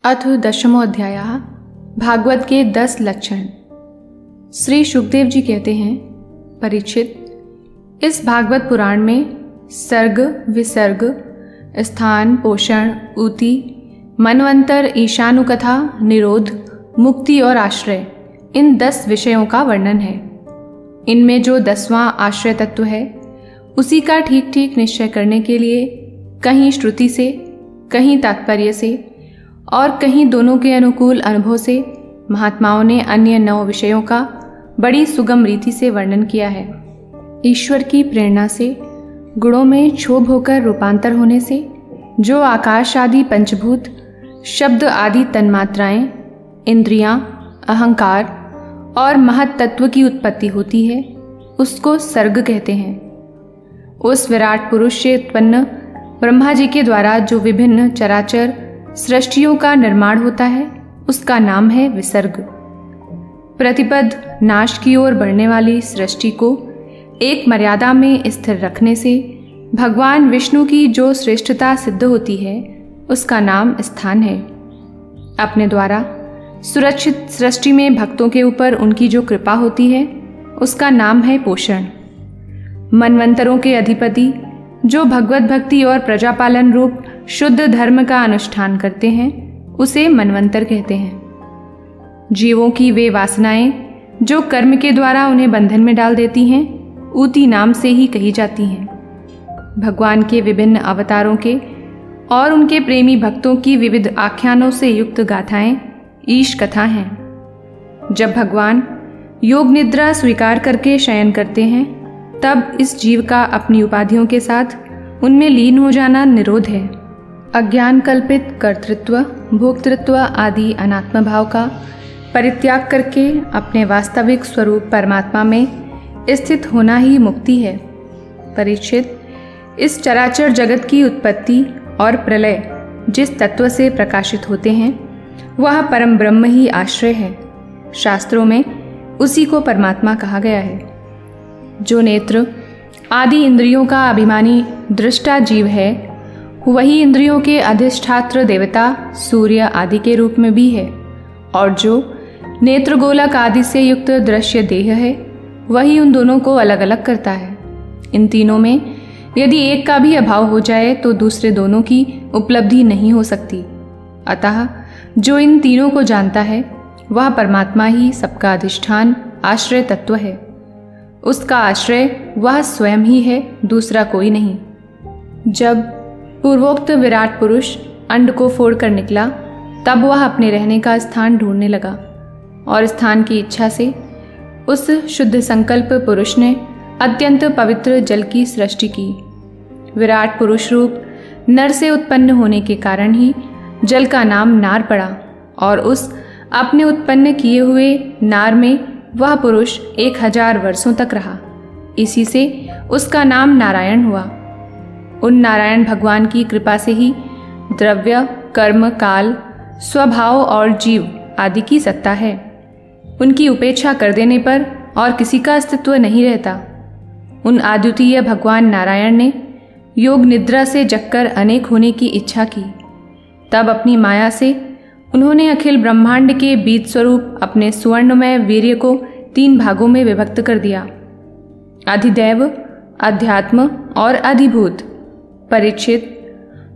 अथ दशमोऽध्यायः। भागवत के 10 लक्षण। श्री सुखदेव जी कहते हैं, परीक्षित, इस भागवत पुराण में सर्ग, विसर्ग, स्थान, पोषण, ऊति, मनवंतर, ईशानुकथा, निरोध, मुक्ति और आश्रय, इन 10 विषयों का वर्णन है। इनमें जो 10वां आश्रय तत्व है, उसी का ठीक ठीक निश्चय करने के लिए कहीं श्रुति से, कहीं तात्पर्य से और कहीं दोनों के अनुकूल अनुभव से महात्माओं ने अन्य 9 विषयों का बड़ी सुगम रीति से वर्णन किया है। ईश्वर की प्रेरणा से गुणों में क्षोभ होकर रूपांतर होने से जो आकाश आदि पंचभूत, शब्द आदि तन्मात्राएं, इंद्रियां, अहंकार और महत तत्व की उत्पत्ति होती है, उसको सर्ग कहते हैं। उस विराट पुरुष से उत्पन्न ब्रह्मा जी के द्वारा जो विभिन्न चराचर सृष्टियों का निर्माण होता है, उसका नाम है विसर्ग। प्रतिपद नाश की ओर बढ़ने वाली सृष्टि को एक मर्यादा में स्थिर रखने से भगवान विष्णु की जो श्रेष्ठता सिद्ध होती है, उसका नाम स्थान है। अपने द्वारा सुरक्षित सृष्टि में भक्तों के ऊपर उनकी जो कृपा होती है, उसका नाम है पोषण। मनवंतरों के अधिपति जो भगवत भक्ति और प्रजापालन रूप शुद्ध धर्म का अनुष्ठान करते हैं, उसे मनवंतर कहते हैं। जीवों की वे वासनाएं जो कर्म के द्वारा उन्हें बंधन में डाल देती हैं, ऊति नाम से ही कही जाती हैं। भगवान के विभिन्न अवतारों के और उनके प्रेमी भक्तों की विविध आख्यानों से युक्त गाथाएं ईश कथा हैं। जब भगवान योग निद्रा स्वीकार करके शयन करते हैं, तब इस जीव का अपनी उपाधियों के साथ उनमें लीन हो जाना निरोध है। अज्ञान कल्पित कर्तृत्व, भोक्तृत्व आदि अनात्म भाव का परित्याग करके अपने वास्तविक स्वरूप परमात्मा में स्थित होना ही मुक्ति है। परीक्षित, इस चराचर जगत की उत्पत्ति और प्रलय जिस तत्व से प्रकाशित होते हैं, वह परम ब्रह्म ही आश्रय है। शास्त्रों में उसी को परमात्मा कहा गया है। जो नेत्र आदि इंद्रियों का अभिमानी दृष्टा जीव है, वही इंद्रियों के अधिष्ठात्र देवता सूर्य आदि के रूप में भी है। और जो नेत्र गोलक आदि से युक्त दृश्य देह है, वही उन दोनों को अलग अलग करता है। इन तीनों में यदि एक का भी अभाव हो जाए तो दूसरे दोनों की उपलब्धि नहीं हो सकती। अतः जो इन तीनों को जानता है, वह परमात्मा ही सबका अधिष्ठान आश्रय तत्व है। उसका आश्रय वह स्वयं ही है, दूसरा कोई नहीं। जब पूर्वोक्त विराट पुरुष अंड को फोड़कर निकला, तब वह अपने रहने का स्थान ढूंढने लगा और स्थान की इच्छा से उस शुद्ध संकल्प पुरुष ने अत्यंत पवित्र जल की सृष्टि की। विराट पुरुष रूप नर से उत्पन्न होने के कारण ही जल का नाम नार पड़ा और उस अपने उत्पन्न किए हुए नार में वह पुरुष 1000 वर्षों तक रहा। इसी से उसका नाम नारायण हुआ। उन नारायण भगवान की कृपा से ही द्रव्य, कर्म, काल, स्वभाव और जीव आदि की सत्ता है। उनकी उपेक्षा कर देने पर और किसी का अस्तित्व नहीं रहता। उन अद्वितीय भगवान नारायण ने योग निद्रा से जगकर अनेक होने की इच्छा की। तब अपनी माया से उन्होंने अखिल ब्रह्मांड के बीज स्वरूप अपने सुवर्णमय वीर्य को 3 भागों में विभक्त कर दिया, अधिदैव, अध्यात्म और अधिभूत। परीक्षित,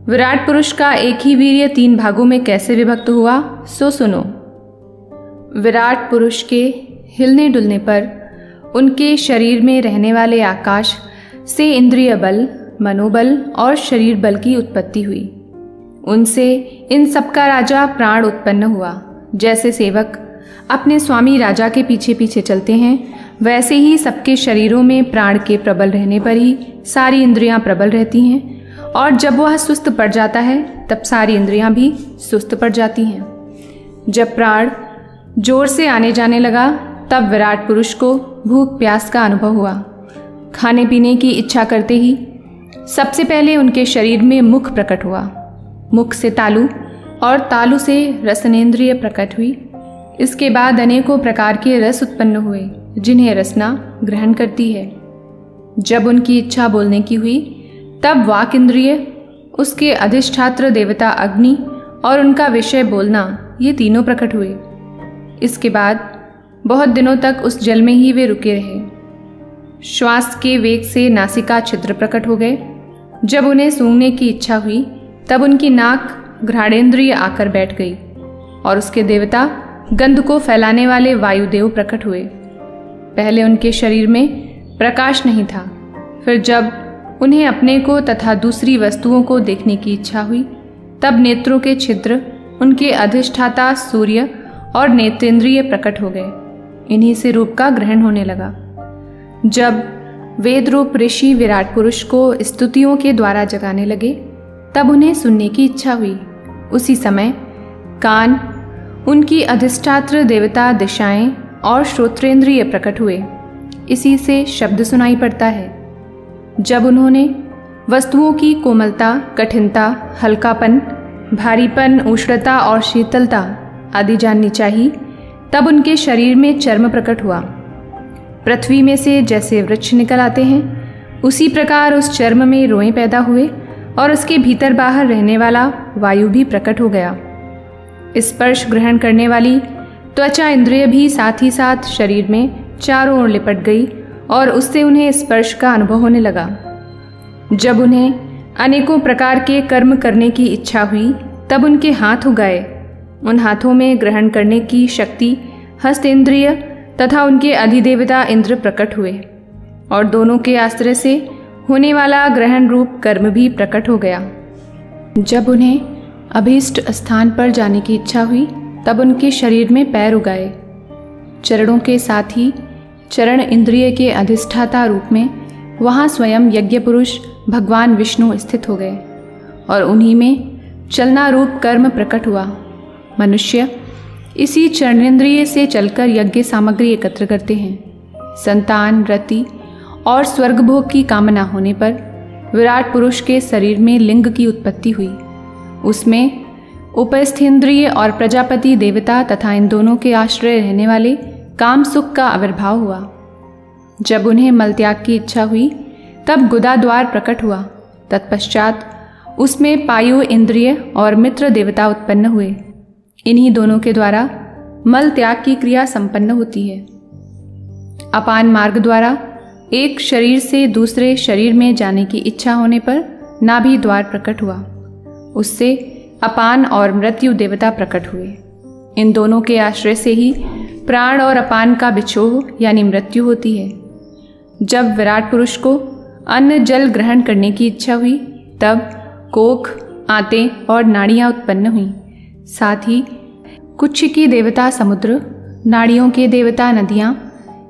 विराट पुरुष का एक ही वीर्य 3 भागों में कैसे विभक्त हुआ, सो सुनो। विराट पुरुष के हिलने डुलने पर उनके शरीर में रहने वाले आकाश से इंद्रिय बल, मनोबल और शरीर बल की उत्पत्ति हुई। उनसे इन सबका राजा प्राण उत्पन्न हुआ। जैसे सेवक अपने स्वामी राजा के पीछे पीछे चलते हैं, वैसे ही सबके शरीरों में प्राण के प्रबल रहने पर ही सारी इंद्रियां प्रबल रहती हैं, और जब वह सुस्त पड़ जाता है, तब सारी इंद्रियां भी सुस्त पड़ जाती हैं। जब प्राण जोर से आने जाने लगा, तब विराट पुरुष को भूख प्यास का अनुभव हुआ। खाने पीने की इच्छा करते ही सबसे पहले उनके शरीर में मुख प्रकट हुआ। मुख से तालु और तालु से रसनेन्द्रिय प्रकट हुई। इसके बाद अनेकों प्रकार के रस उत्पन्न हुए, जिन्हें रसना ग्रहण करती है। जब उनकी इच्छा बोलने की हुई, तब वाक इंद्रिय, उसके अधिष्ठात्र देवता अग्नि और उनका विषय बोलना, ये तीनों प्रकट हुए। इसके बाद बहुत दिनों तक उस जल में ही वे रुके रहे। श्वास के वेग से नासिका छिद्र प्रकट हो गए। जब उन्हें सूंघने की इच्छा हुई तब उनकी नाक घ्राणेन्द्रिय आकर बैठ गई और उसके देवता गंध को फैलाने वाले वायुदेव प्रकट हुए। पहले उनके शरीर में प्रकाश नहीं था, फिर जब उन्हें अपने को तथा दूसरी वस्तुओं को देखने की इच्छा हुई तब नेत्रों के छिद्र, उनके अधिष्ठाता सूर्य और नेत्रेंद्रिय प्रकट हो गए। इन्हीं से रूप का ग्रहण होने लगा। जब वेद रूप ऋषि विराट पुरुष को स्तुतियों के द्वारा जगाने लगे तब उन्हें सुनने की इच्छा हुई। उसी समय कान, उनकी अधिष्ठात्र देवता, दिशाएं और श्रोत्रेंद्रिय प्रकट हुए। इसी से शब्द सुनाई पड़ता है। जब उन्होंने वस्तुओं की कोमलता, कठिनता, हल्कापन, भारीपन, उष्णता और शीतलता आदि जाननी चाहिए तब उनके शरीर में चर्म प्रकट हुआ। पृथ्वी में से जैसे वृक्ष निकल आते हैं उसी प्रकार उस चर्म में रोएं पैदा हुए और उसके भीतर बाहर रहने वाला वायु भी प्रकट हो गया। स्पर्श ग्रहण करने वाली त्वचा इंद्रिय भी साथ ही साथ शरीर में चारों ओर लिपट गई और उससे उन्हें स्पर्श का अनुभव होने लगा। जब उन्हें अनेकों प्रकार के कर्म करने की इच्छा हुई तब उनके हाथ उगाए। उन हाथों में ग्रहण करने की शक्ति हस्तेंद्रिय तथा उनके अधिदेवता इंद्र प्रकट हुए और दोनों के आश्रय से होने वाला ग्रहण रूप कर्म भी प्रकट हो गया। जब उन्हें अभीष्ट स्थान पर जाने की इच्छा हुई तब उनके शरीर में पैर उगाए। चरणों के साथ ही चरण इंद्रिय के अधिष्ठाता रूप में वहाँ स्वयं यज्ञ पुरुष भगवान विष्णु स्थित हो गए और उन्हीं में चलना रूप कर्म प्रकट हुआ। मनुष्य इसी चरणेन्द्रिय से चलकर यज्ञ सामग्री एकत्र करते हैं। संतान, रति और स्वर्ग भोग की कामना होने पर विराट पुरुष के शरीर में लिंग की उत्पत्ति हुई। उसमें उपस्थेंद्रिय और प्रजापति देवता तथा इन दोनों के आश्रय रहने वाले काम सुख का आविर्भाव हुआ। जब उन्हें मलत्याग की इच्छा हुई तब गुदा द्वार प्रकट हुआ। तत्पश्चात उसमें पायु इंद्रिय और मित्र देवता उत्पन्न हुए। इन्हीं दोनों के द्वारा मल त्याग की क्रिया संपन्न होती है। अपान मार्ग द्वारा एक शरीर से दूसरे शरीर में जाने की इच्छा होने पर नाभि द्वार प्रकट हुआ। उससे अपान और मृत्यु देवता प्रकट हुए। इन दोनों के आश्रय से ही प्राण और अपान का बिछोह यानी मृत्यु होती है। जब विराट पुरुष को अन्न जल ग्रहण करने की इच्छा हुई तब कोख, आंतें और नाड़ियाँ उत्पन्न हुईं। साथ ही कुच्छ की देवता समुद्र, नाड़ियों के देवता नदियाँ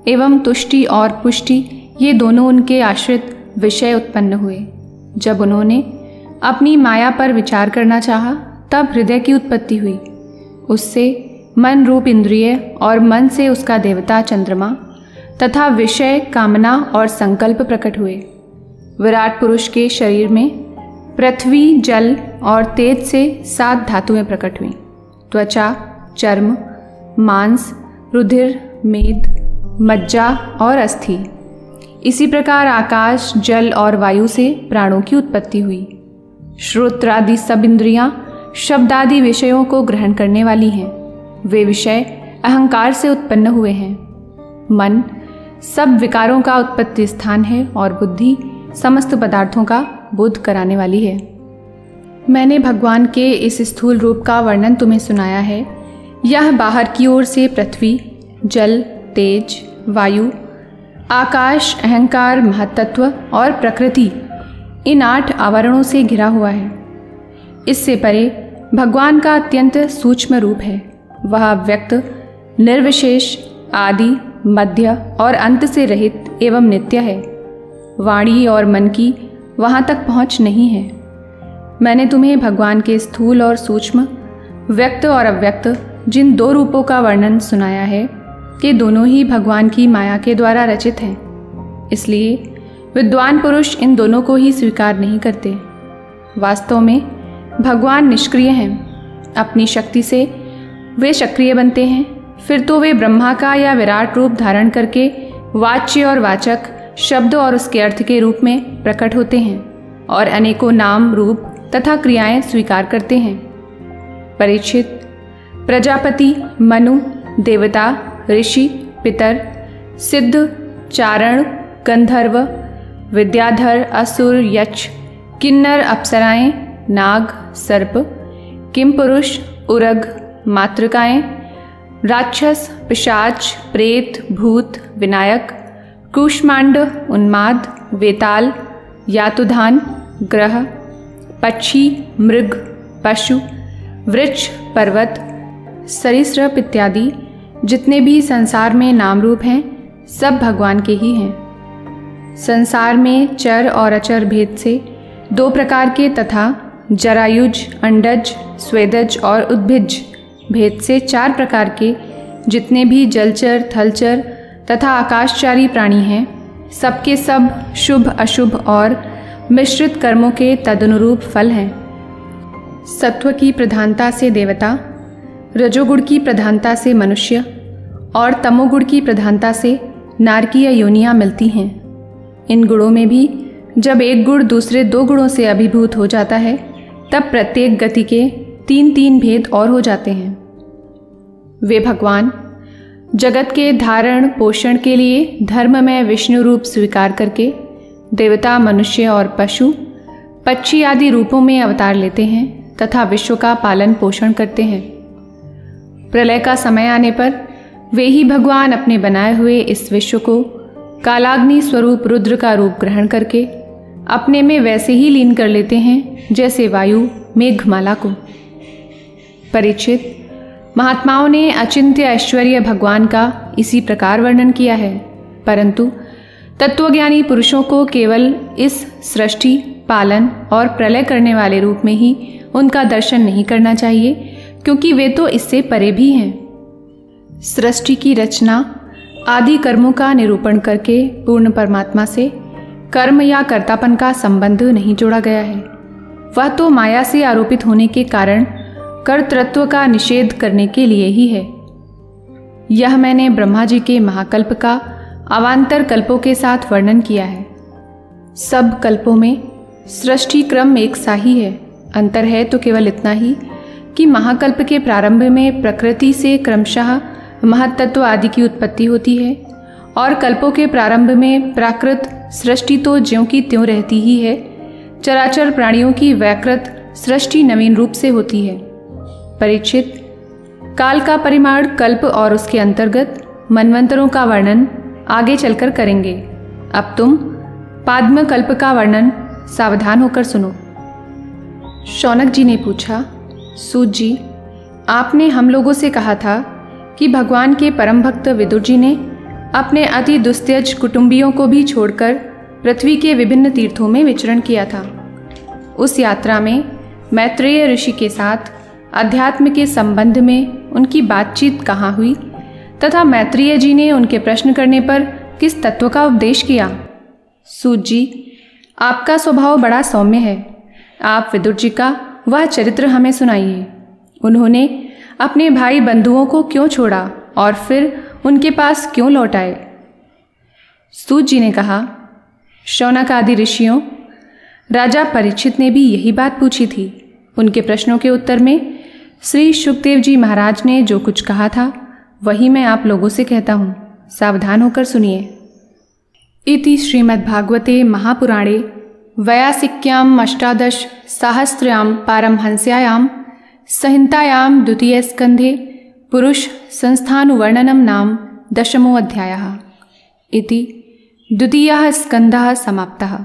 एवं तुष्टि और पुष्टि ये दोनों उनके आश्रित विषय उत्पन्न हुए। जब उन्होंने अपनी माया पर विचार करना चाहा तब हृदय की उत्पत्ति हुई। उससे मन रूप इंद्रिय और मन से उसका देवता चंद्रमा तथा विषय, कामना और संकल्प प्रकट हुए। विराट पुरुष के शरीर में पृथ्वी, जल और तेज से 7 धातुएं प्रकट हुईं। त्वचा, चर्म, मांस, रुधिर, मेद, मज्जा और अस्थि। इसी प्रकार आकाश, जल और वायु से प्राणों की उत्पत्ति हुई। श्रोत्रादि सब इंद्रियां शब्दादि विषयों को ग्रहण करने वाली हैं। वे विषय अहंकार से उत्पन्न हुए हैं। मन सब विकारों का उत्पत्ति स्थान है और बुद्धि समस्त पदार्थों का बोध कराने वाली है। मैंने भगवान के इस स्थूल रूप का वर्णन तुम्हें सुनाया है। यह बाहर की ओर से पृथ्वी, जल, तेज, वायु, आकाश, अहंकार, महत्तत्व और प्रकृति इन 8 आवरणों से घिरा हुआ है। इससे परे भगवान का अत्यंत सूक्ष्म रूप है। वह व्यक्त, निर्विशेष, आदि, मध्य और अंत से रहित एवं नित्य है। वाणी और मन की वहाँ तक पहुँच नहीं है। मैंने तुम्हें भगवान के स्थूल और सूक्ष्म, व्यक्त और अव्यक्त जिन 2 रूपों का वर्णन सुनाया है कि दोनों ही भगवान की माया के द्वारा रचित हैं। इसलिए विद्वान पुरुष इन दोनों को ही स्वीकार नहीं करते। वास्तव में भगवान निष्क्रिय हैं। अपनी शक्ति से वे सक्रिय बनते हैं। फिर तो वे ब्रह्मा का या विराट रूप धारण करके वाच्य और वाचक, शब्द और उसके अर्थ के रूप में प्रकट होते हैं और अनेकों नाम, रूप तथा क्रियाएं स्वीकार करते हैं। परीक्षित, प्रजापति, मनु, देवता, ऋषि, पितर, सिद्ध, चारण, गंधर्व, विद्याधर, असुर, यक्ष, किन्नर, अप्सराएं, नाग, सर्प, किमपुरुष, उरग, मातृकाएं, राक्षस, पिशाच, प्रेत, भूत, विनायक, कूष्मांड, उन्माद, वेताल, यातुधान, ग्रह, पक्षी, मृग, पशु, वृक्ष, पर्वत, सरीसृप इत्यादि जितने भी संसार में नाम रूप हैं सब भगवान के ही हैं। संसार में चर और अचर भेद से 2 प्रकार के तथा जरायुज, अंडज, स्वेदज और उद्भिज भेद से 4 प्रकार के जितने भी जलचर, थलचर तथा आकाशचारी प्राणी हैं सबके सब शुभ अशुभ और मिश्रित कर्मों के तदनुरूप फल हैं। सत्व की प्रधानता से देवता, रजोगुण की प्रधानता से मनुष्य और तमोगुण की प्रधानता से नारकीय योनियां मिलती हैं। इन गुणों में भी जब एक गुण दूसरे 2 गुणों से अभिभूत हो जाता है तब प्रत्येक गति के 3-3 भेद और हो जाते हैं। वे भगवान जगत के धारण पोषण के लिए धर्म में विष्णु रूप स्वीकार करके देवता, मनुष्य और पशु, पक्षी आदि रूपों में अवतार लेते हैं तथा विश्व का पालन पोषण करते हैं। प्रलय का समय आने पर वे ही भगवान अपने बनाए हुए इस विश्व को कालाग्नि स्वरूप रुद्र का रूप ग्रहण करके अपने में वैसे ही लीन कर लेते हैं जैसे वायु मेघमाला को। परीक्षित, महात्माओं ने अचिंत्य ऐश्वर्य भगवान का इसी प्रकार वर्णन किया है, परंतु तत्वज्ञानी पुरुषों को केवल इस सृष्टि, पालन और प्रलय करने वाले रूप में ही उनका दर्शन नहीं करना चाहिए, क्योंकि वे तो इससे परे भी हैं। सृष्टि की रचना आदि कर्मों का निरूपण करके पूर्ण परमात्मा से कर्म या कर्तापन का संबंध नहीं जोड़ा गया है। वह तो माया से आरोपित होने के कारण कर्तृत्व का निषेध करने के लिए ही है। यह मैंने ब्रह्मा जी के महाकल्प का अवान्तर कल्पों के साथ वर्णन किया है। सब कल्पों में सृष्टि क्रम एक सा ही है। अंतर है तो केवल इतना ही कि महाकल्प के प्रारंभ में प्रकृति से क्रमशः महत्तत्व आदि की उत्पत्ति होती है और कल्पों के प्रारंभ में प्राकृत सृष्टि तो ज्यों की त्यों रहती ही है। चराचर प्राणियों की वैकृत सृष्टि नवीन रूप से होती है। परीक्षित, काल का परिमाण कल्प और उसके अंतर्गत मनवंतरों का वर्णन आगे चलकर करेंगे। अब तुम पाद्म कल्प का वर्णन सावधान होकर सुनो। शौनक जी ने पूछा, सूत जी, आपने हम लोगों से कहा था कि भगवान के परम भक्त विदुर जी ने अपने अति दुस्त्यज कुटुंबियों को भी छोड़कर पृथ्वी के विभिन्न तीर्थों में विचरण किया था। उस यात्रा में मैत्रेय ऋषि के साथ अध्यात्म के संबंध में उनकी बातचीत कहाँ हुई तथा मैत्रेय जी ने उनके प्रश्न करने पर किस तत्व का उपदेश किया? सूत जी, आपका स्वभाव बड़ा सौम्य है। आप विदुर जी का वह चरित्र हमें सुनाइए। उन्होंने अपने भाई बंधुओं को क्यों छोड़ा और फिर उनके पास क्यों लौट आए? सूत जी ने कहा, शौनक आदि ऋषियों, राजा परीक्षित ने भी यही बात पूछी थी। उनके प्रश्नों के उत्तर में श्री शुकदेव जी महाराज ने जो कुछ कहा था वही मैं आप लोगों से कहता हूँ। सावधान होकर सुनिए। इति श्रीमद्भागवते महापुराणे वैयासिक्याम अष्टादश सहस्रयाम पारमहंस्यायाम संहितायाम द्वितीय स्कंधे पुरुष संस्थानुवर्णनम नाम 10मो अध्यायः। इति द्वितीयः स्कन्धः समाप्तः।